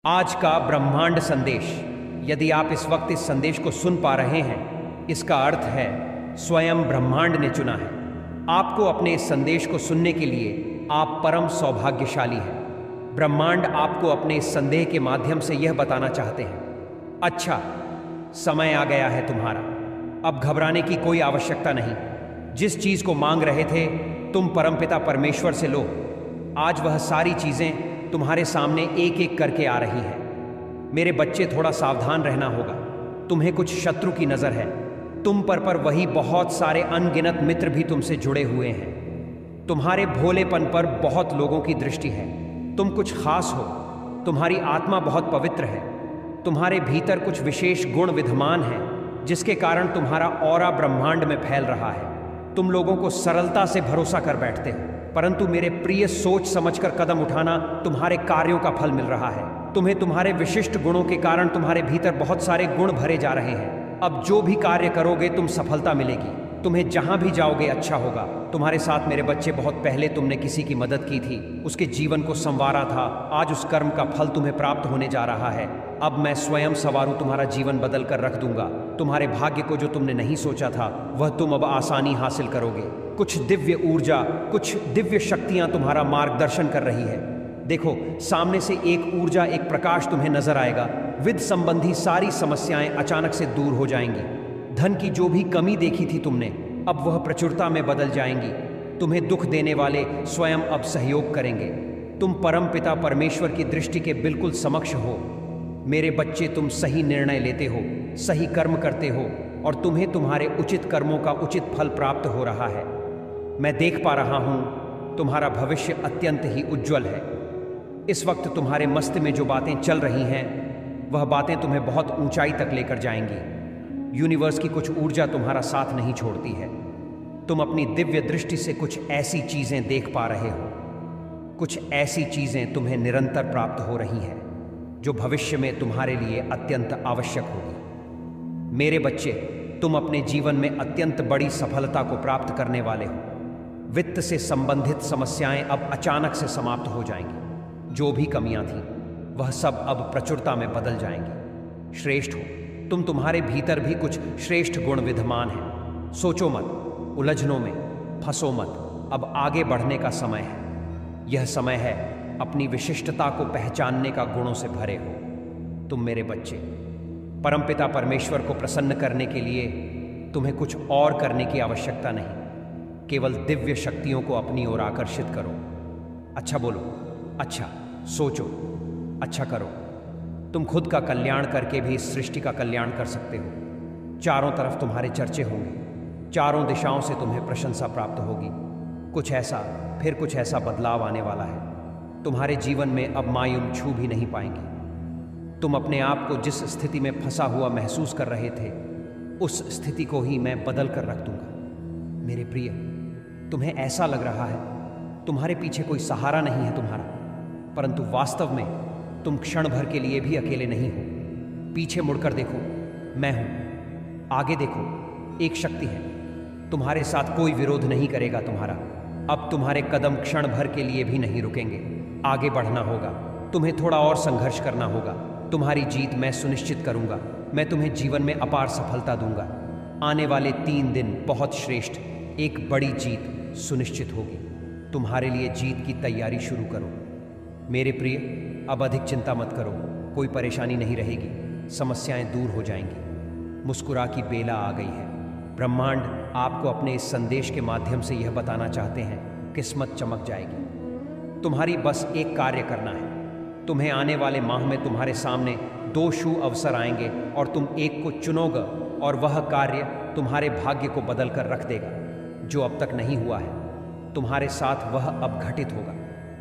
आज का ब्रह्मांड संदेश। यदि आप इस वक्त इस संदेश को सुन पा रहे हैं, इसका अर्थ है स्वयं ब्रह्मांड ने चुना है आपको अपने इस संदेश को सुनने के लिए। आप परम सौभाग्यशाली हैं। ब्रह्मांड आपको अपने इस संदेह के माध्यम से यह बताना चाहते हैं, अच्छा, समय आ गया है तुम्हारा। अब घबराने की कोई आवश्यकता नहीं। जिस चीज को मांग रहे थे तुम परमपिता परमेश्वर से लो। आज वह सारी चीजें तुम्हारे सामने एक एक करके आ रही है। मेरे बच्चे, थोड़ा सावधान रहना होगा। तुम्हें कुछ शत्रु की नजर है तुम पर वही बहुत सारे अनगिनत मित्र भी तुमसे जुड़े हुए हैं। तुम्हारे भोलेपन पर बहुत लोगों की दृष्टि है। तुम कुछ खास हो। तुम्हारी आत्मा बहुत पवित्र है। तुम्हारे भीतर कुछ विशेष गुण विद्यमान हैं जिसके कारण तुम्हारा ऑरा ब्रह्मांड में फैल रहा है। तुम लोगों को सरलता से भरोसा कर बैठते हो, परंतु मेरे प्रिय, सोच समझकर कदम उठाना। तुम्हारे कार्यों का फल मिल रहा है। तुम्हें तुम्हारे विशिष्ट गुणों के कारण तुम्हारे भीतर बहुत सारे गुण भरे जा रहे हैं। अब जो भी कार्य करोगे तुम सफलता मिलेगी। तुम्हें जहां भी जाओगे अच्छा होगा। तुम्हारे साथ मेरे बच्चे, बहुत पहले तुमने किसी की मदद की थी, उसके जीवन को संवारा था। आज उस कर्म का फल तुम्हें प्राप्त होने जा रहा है। अब मैं स्वयं सवारू तुम्हारा जीवन बदल कर रख दूंगा। तुम्हारे भाग्य को जो तुमने नहीं सोचा था वह तुम अब आसानी हासिल करोगे। कुछ दिव्य ऊर्जा, कुछ दिव्य शक्तियां तुम्हारा मार्गदर्शन कर रही है। देखो, सामने से एक ऊर्जा, एक प्रकाश तुम्हें नजर आएगा। वित्त संबंधी सारी समस्याएं अचानक से दूर हो जाएंगी। धन की जो भी कमी देखी थी तुमने, अब वह प्रचुरता में बदल जाएंगी। तुम्हें दुख देने वाले स्वयं अब सहयोग करेंगे। तुम परम पिता परमेश्वर की दृष्टि के बिल्कुल समक्ष हो। मेरे बच्चे, तुम सही निर्णय लेते हो, सही कर्म करते हो और तुम्हें तुम्हारे उचित कर्मों का उचित फल प्राप्त हो रहा है। मैं देख पा रहा हूं तुम्हारा भविष्य अत्यंत ही उज्जवल है। इस वक्त तुम्हारे मस्तिष्क में जो बातें चल रही हैं वह बातें तुम्हें बहुत ऊंचाई तक लेकर जाएंगी। यूनिवर्स की कुछ ऊर्जा तुम्हारा साथ नहीं छोड़ती है। तुम अपनी दिव्य दृष्टि से कुछ ऐसी चीजें देख पा रहे हो, कुछ ऐसी चीजें तुम्हें निरंतर प्राप्त हो रही हैं जो भविष्य में तुम्हारे लिए अत्यंत आवश्यक होगी। मेरे बच्चे, तुम अपने जीवन में अत्यंत बड़ी सफलता को प्राप्त करने वाले हो। वित्त से संबंधित समस्याएं अब अचानक से समाप्त हो जाएंगी। जो भी कमियां थीं वह सब अब प्रचुरता में बदल जाएंगी। श्रेष्ठ हो तुम। तुम्हारे भीतर भी कुछ श्रेष्ठ गुण विद्यमान हैं। सोचो मत, उलझनों में फंसो मत। अब आगे बढ़ने का समय है। यह समय है अपनी विशिष्टता को पहचानने का। गुणों से भरे हो तुम मेरे बच्चे। परमपिता परमेश्वर को प्रसन्न करने के लिए तुम्हें कुछ और करने की आवश्यकता नहीं। केवल दिव्य शक्तियों को अपनी ओर आकर्षित करो। अच्छा बोलो, अच्छा सोचो, अच्छा करो। तुम खुद का कल्याण करके भी इस सृष्टि का कल्याण कर सकते हो। चारों तरफ तुम्हारे चर्चे होंगे। चारों दिशाओं से तुम्हें प्रशंसा प्राप्त होगी। कुछ ऐसा, फिर कुछ ऐसा बदलाव आने वाला है। तुम्हारे जीवन में अब मायूम छू भी नहीं पाएंगी। तुम अपने आप को जिस स्थिति में फंसा हुआ महसूस कर रहे थे, उस स्थिति को ही मैं बदल कर रख दूंगा। मेरे प्रिय, तुम्हें ऐसा लग रहा है तुम्हारे पीछे कोई सहारा नहीं है तुम्हारा, परंतु वास्तव में तुम क्षण भर के लिए भी अकेले नहीं हो। पीछे मुड़कर देखो, मैं हूं। आगे देखो, एक शक्ति है। तुम्हारे साथ कोई विरोध नहीं करेगा तुम्हारा। अब तुम्हारे कदम क्षण भर के लिए भी नहीं रुकेंगे। आगे बढ़ना होगा। तुम्हें थोड़ा और संघर्ष करना होगा। तुम्हारी जीत मैं सुनिश्चित करूंगा। मैं तुम्हें जीवन में अपार सफलता दूंगा। आने वाले 3 दिन बहुत श्रेष्ठ, एक बड़ी जीत सुनिश्चित होगी। तुम्हारे लिए जीत की तैयारी शुरू करो। मेरे प्रिय, अब अधिक चिंता मत करो। कोई परेशानी नहीं रहेगी। समस्याएं दूर हो जाएंगी। मुस्कुरा की बेला आ गई है। ब्रह्मांड आपको अपने इस संदेश के माध्यम से यह बताना चाहते हैं, किस्मत चमक जाएगी। तुम्हारी बस एक कार्य करना है। तुम्हें आने वाले माह में तुम्हारे सामने 2 शुभ अवसर आएंगे और तुम एक को चुनोगे और वह कार्य तुम्हारे भाग्य को बदल कर रख देगा। जो अब तक नहीं हुआ है तुम्हारे साथ, वह अब घटित होगा।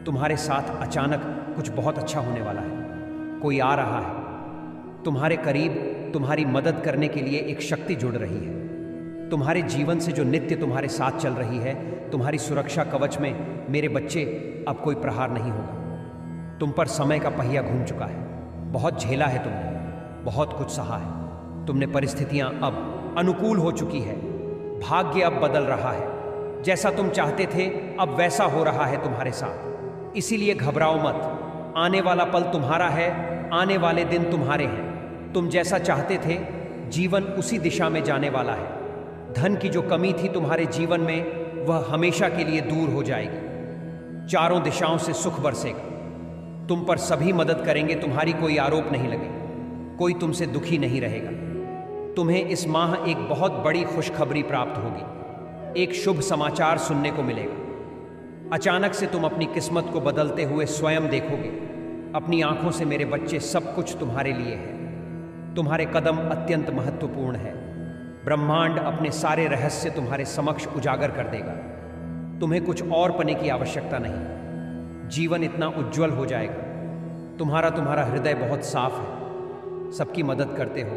तुम्हारे साथ अचानक कुछ बहुत अच्छा होने वाला है। कोई आ रहा है तुम्हारे करीब। तुम्हारी मदद करने के लिए एक शक्ति जुड़ रही है। तुम्हारे जीवन से जो नित्य तुम्हारे साथ चल रही है, तुम्हारी सुरक्षा कवच में मेरे बच्चे, अब कोई प्रहार नहीं होगा। तुम पर समय का पहिया घूम चुका है। बहुत झेला है तुमने, बहुत कुछ सहा है। तुमने परिस्थितियां अब अनुकूल हो चुकी है। भाग्य अब बदल रहा है। जैसा तुम चाहते थे अब वैसा हो रहा है तुम्हारे साथ। इसीलिए घबराओ मत। आने वाला पल तुम्हारा है आने वाले दिन तुम्हारे हैं। तुम जैसा चाहते थे जीवन उसी दिशा में जाने वाला है। धन की जो कमी थी तुम्हारे जीवन में वह हमेशा के लिए दूर हो जाएगी। चारों दिशाओं से सुख बरसेगा। तुम पर सभी मदद करेंगे, तुम्हारी कोई आरोप नहीं लगेगा, कोई तुमसे दुखी नहीं रहेगा। तुम्हें इस माह एक बहुत बड़ी खुशखबरी प्राप्त होगी। एक शुभ समाचार सुनने को मिलेगा। अचानक से तुम अपनी किस्मत को बदलते हुए स्वयं देखोगे। अपनी आंखों से मेरे बच्चे, सब कुछ तुम्हारे लिए है। तुम्हारे कदम अत्यंत महत्वपूर्ण है। ब्रह्मांड अपने सारे रहस्य तुम्हारे समक्ष उजागर कर देगा। तुम्हें कुछ और पने की आवश्यकता नहीं। जीवन इतना उज्जवल हो जाएगा। तुम्हारा हृदय बहुत साफ है। सबकी मदद करते हो,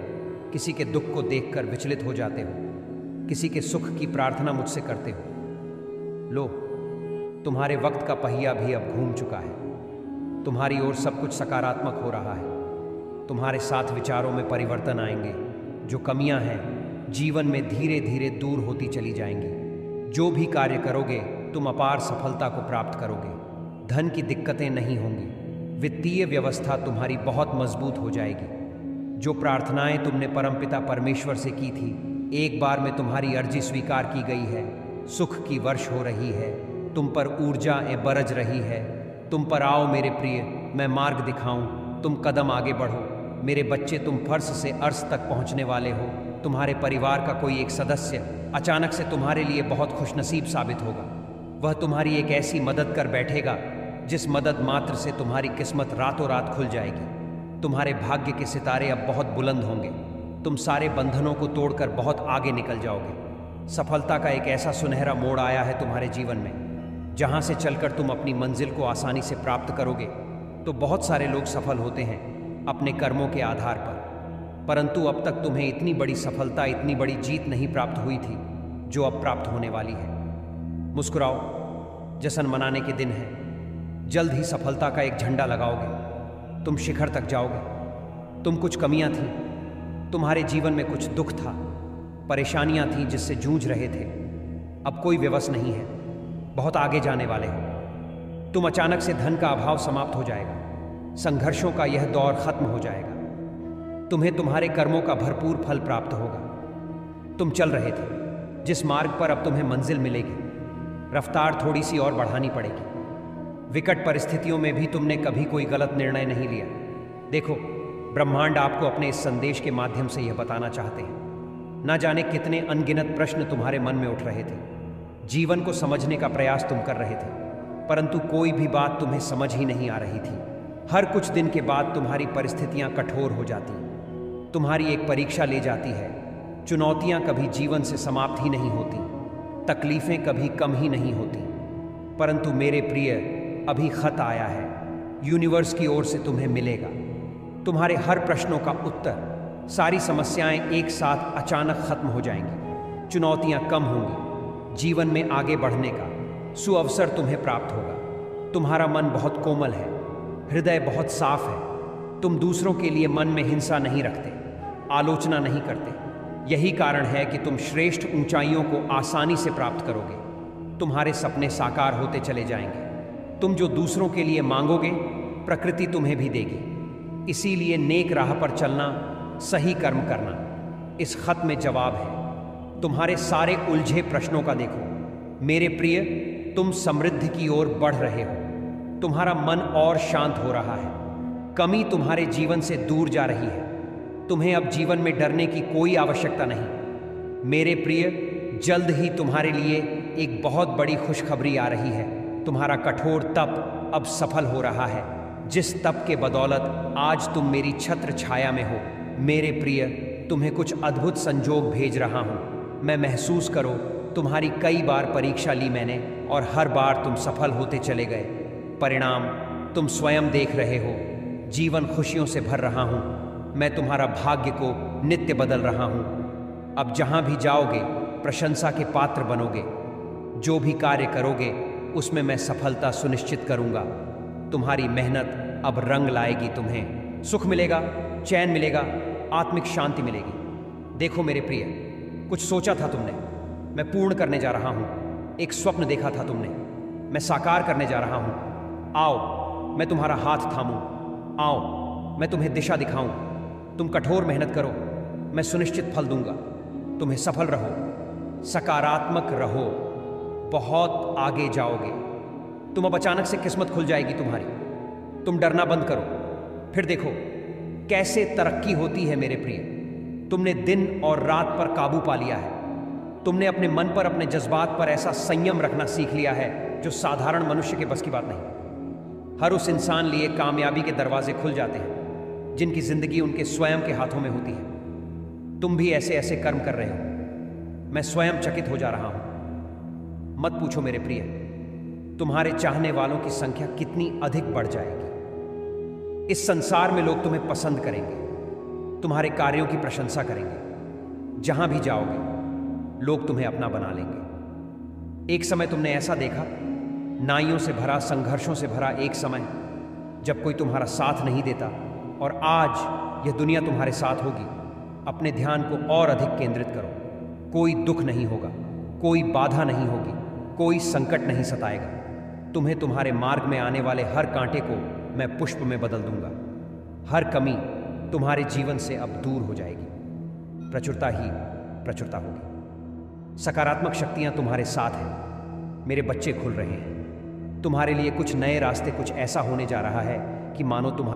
किसी के दुख को देखकर विचलित हो जाते हो, किसी के सुख की प्रार्थना मुझसे करते हो। लो, तुम्हारे वक्त का पहिया भी अब घूम चुका है। तुम्हारी ओर सब कुछ सकारात्मक हो रहा है। तुम्हारे साथ विचारों में परिवर्तन आएंगे। जो कमियां हैं जीवन में धीरे धीरे दूर होती चली जाएंगी। जो भी कार्य करोगे तुम अपार सफलता को प्राप्त करोगे। धन की दिक्कतें नहीं होंगी। वित्तीय व्यवस्था तुम्हारी बहुत मजबूत हो जाएगी। जो प्रार्थनाएं तुमने परमपिता परमेश्वर से की थी, एक बार में तुम्हारी अर्जी स्वीकार की गई है। सुख की वर्ष हो रही है। तुम पर ऊर्जा बरज रही है। तुम पर आओ मेरे प्रिय, मैं मार्ग दिखाऊं। तुम कदम आगे बढ़ो मेरे बच्चे। तुम फर्श से अर्श तक पहुंचने वाले हो। तुम्हारे परिवार का कोई एक सदस्य अचानक से तुम्हारे लिए बहुत खुशनसीब साबित होगा। वह तुम्हारी एक ऐसी मदद कर बैठेगा जिस मदद मात्र से तुम्हारी किस्मत रातों रात खुल जाएगी। तुम्हारे भाग्य के सितारे अब बहुत बुलंद होंगे। तुम सारे बंधनों को तोड़कर बहुत आगे निकल जाओगे। सफलता का एक ऐसा सुनहरा मोड़ आया है तुम्हारे जीवन में, जहां से चलकर तुम अपनी मंजिल को आसानी से प्राप्त करोगे। तो बहुत सारे लोग सफल होते हैं अपने कर्मों के आधार पर, परंतु अब तक तुम्हें इतनी बड़ी सफलता, इतनी बड़ी जीत नहीं प्राप्त हुई थी जो अब प्राप्त होने वाली है। मुस्कुराओ, जश्न मनाने के दिन है। जल्द ही सफलता का एक झंडा लगाओगे। तुम शिखर तक जाओगे। तुम कुछ कमियां थी, तुम्हारे जीवन में कुछ दुख था, परेशानियां थी जिससे जूझ रहे थे। अब कोई विवश नहीं है। बहुत आगे जाने वाले हो तुम। अचानक से धन का अभाव समाप्त हो जाएगा। संघर्षों का यह दौर खत्म हो जाएगा। तुम्हें तुम्हारे कर्मों का भरपूर फल प्राप्त होगा। तुम चल रहे थे जिस मार्ग पर, अब तुम्हें मंजिल मिलेगी। रफ्तार थोड़ी सी और बढ़ानी पड़ेगी। विकट परिस्थितियों में भी तुमने कभी कोई गलत निर्णय नहीं लिया। देखो, ब्रह्मांड आपको अपने इस संदेश के माध्यम से यह बताना चाहते हैं। न जाने कितने अनगिनत प्रश्न तुम्हारे मन में उठ रहे थे। जीवन को समझने का प्रयास तुम कर रहे थे, परंतु कोई भी बात तुम्हें समझ ही नहीं आ रही थी। हर कुछ दिन के बाद तुम्हारी परिस्थितियां कठोर हो जाती, तुम्हारी एक परीक्षा ले जाती है। चुनौतियां कभी जीवन से समाप्त ही नहीं होती, तकलीफें कभी कम ही नहीं होती। परंतु मेरे प्रिय, अभी खत आया है। यूनिवर्स की ओर से तुम्हें मिलेगा। तुम्हारे हर प्रश्नों का उत्तर, सारी समस्याएं एक साथ अचानक खत्म हो जाएंगी। चुनौतियां कम होंगी। जीवन में आगे बढ़ने का सुअवसर तुम्हें प्राप्त होगा। तुम्हारा मन बहुत कोमल है, हृदय बहुत साफ है। तुम दूसरों के लिए मन में हिंसा नहीं रखते, आलोचना नहीं करते। यही कारण है कि तुम श्रेष्ठ ऊंचाइयों को आसानी से प्राप्त करोगे। तुम्हारे सपने साकार होते चले जाएंगे। तुम जो दूसरों के लिए मांगोगे, प्रकृति तुम्हें भी देगी। इसीलिए नेक राह पर चलना, सही कर्म करना, इस खत में जवाब है। तुम्हारे सारे उलझे प्रश्नों का देखो मेरे प्रिय, तुम समृद्धि की ओर बढ़ रहे हो। तुम्हारा मन और शांत हो रहा है। कमी तुम्हारे जीवन से दूर जा रही है। तुम्हें अब जीवन में डरने की कोई आवश्यकता नहीं। मेरे प्रिय, जल्द ही तुम्हारे लिए एक बहुत बड़ी खुशखबरी आ रही है। तुम्हारा कठोर तप अब सफल हो रहा है, जिस तप के बदौलत आज तुम मेरी छत्र छाया में हो। मेरे प्रिय, तुम्हें कुछ अद्भुत संजोग भेज रहा हूं। मैं महसूस करो, तुम्हारी कई बार परीक्षा ली मैंने और हर बार तुम सफल होते चले गए। परिणाम तुम स्वयं देख रहे हो। जीवन खुशियों से भर रहा हूं। मैं तुम्हारा भाग्य को नित्य बदल रहा हूं। अब जहां भी जाओगे प्रशंसा के पात्र बनोगे। जो भी कार्य करोगे उसमें मैं सफलता सुनिश्चित करूंगा। तुम्हारी मेहनत अब रंग लाएगी। तुम्हें सुख मिलेगा, चैन मिलेगा, आत्मिक शांति मिलेगी। देखो मेरे प्रिय, कुछ सोचा था तुमने, मैं पूर्ण करने जा रहा हूं। एक स्वप्न देखा था तुमने, मैं साकार करने जा रहा हूं। आओ, मैं तुम्हारा हाथ थामूं। आओ, मैं तुम्हें दिशा दिखाऊं। तुम कठोर मेहनत करो, मैं सुनिश्चित फल दूंगा। तुम्हें सफल रहो, सकारात्मक रहो, बहुत आगे जाओगे। तुम अब अचानक से किस्मत खुल जाएगी तुम्हारी। तुम डरना बंद करो, फिर देखो कैसे तरक्की होती है मेरे प्रिय। तुमने दिन और रात पर काबू पा लिया है। तुमने अपने मन पर, अपने जज्बात पर ऐसा संयम रखना सीख लिया है जो साधारण मनुष्य के बस की बात नहीं। हर उस इंसान लिए कामयाबी के दरवाजे खुल जाते हैं जिनकी जिंदगी उनके स्वयं के हाथों में होती है। तुम भी ऐसे ऐसे कर्म कर रहे हो, मैं स्वयं चकित हो जा रहा हूं। मत पूछो मेरे प्रिय, तुम्हारे चाहने वालों की संख्या कितनी अधिक बढ़ जाएगी। इस संसार में लोग तुम्हें पसंद करेंगे, तुम्हारे कार्यों की प्रशंसा करेंगे। जहां भी जाओगे लोग तुम्हें अपना बना लेंगे। एक समय तुमने ऐसा देखा, नाइयों से भरा, संघर्षों से भरा एक समय जब कोई तुम्हारा साथ नहीं देता, और आज यह दुनिया तुम्हारे साथ होगी। अपने ध्यान को और अधिक केंद्रित करो। कोई दुख नहीं होगा, कोई बाधा नहीं होगी, कोई संकट नहीं सताएगा। तुम्हें तुम्हारे मार्ग में आने वाले हर कांटे को मैं पुष्प में बदल दूंगा। हर कमी तुम्हारे जीवन से अब दूर हो जाएगी। प्रचुरता ही प्रचुरता होगी। सकारात्मक शक्तियां तुम्हारे साथ हैं। मेरे बच्चे खुल रहे हैं। तुम्हारे लिए कुछ नए रास्ते, कुछ ऐसा होने जा रहा है कि मानो तुम्हारा